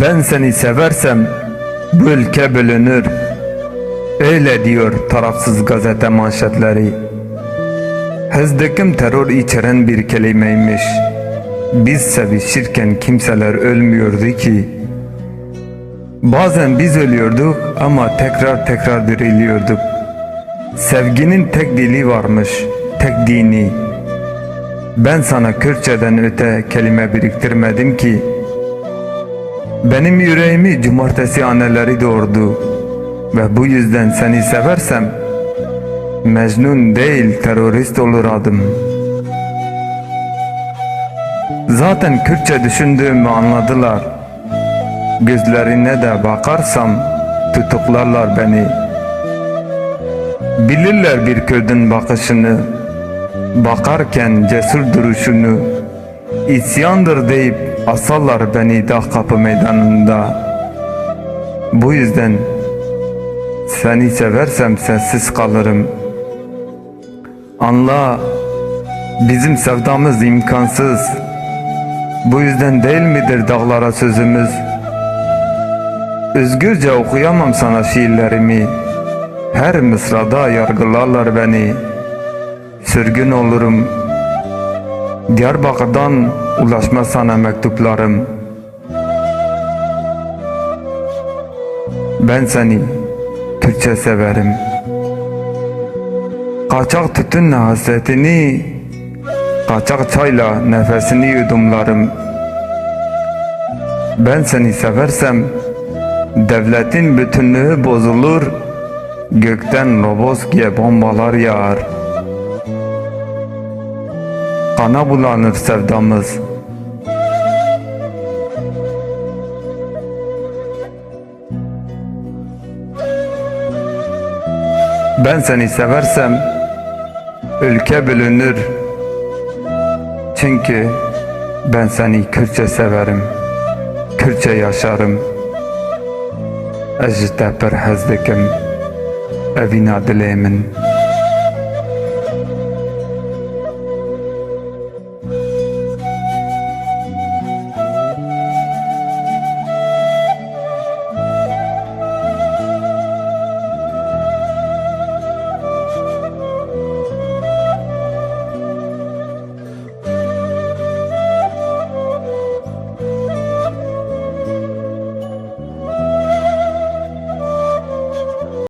Ben seni seversem bu ülke bölünür. Öyle diyor tarafsız gazete manşetleri. Hızdıkım terör içeren bir kelimeymiş. Biz sevişirken kimseler ölmüyordu ki. Bazen biz ölüyorduk ama tekrar tekrar diriliyorduk. Sevginin tek dili varmış, tek dini. Ben sana Kürtçeden öte kelime biriktirmedim ki. Benim yüreğimi cumartesi anneleri doğurdu. Ve bu yüzden seni seversem Mecnun değil terörist olur adım. Zaten Kürtçe düşündüğümü anladılar. Gözlerine de bakarsam tutuklarlar beni. Bilirler bir Kürt'ün bakışını, bakarken cesur duruşunu. İsyandır deyip asarlar beni Dağ Kapı meydanında. Bu yüzden seni seversem sessiz kalırım. Anla, bizim sevdamız imkansız. Bu yüzden değil midir dağlara sözümüz? Özgürce okuyamam sana şiirlerimi. Her mısrada yargılarlar beni. Sürgün olurum. Diyarbakır'dan ulaşmaz sana mektuplarım. Ben seni Türkçe severim. Kaçak tütünle hasretini, kaçak çayla nefesini yudumlarım. Ben seni seversem devletin bütünlüğü bozulur, gökten Roboski'ye bombalar yağar. Kana bulanır sevdamız. Ben seni seversem ülke bölünür. Çünkü ben seni Kürtçe severim, Kürtçe yaşarım. Ejte perhezdikim evina dilemin.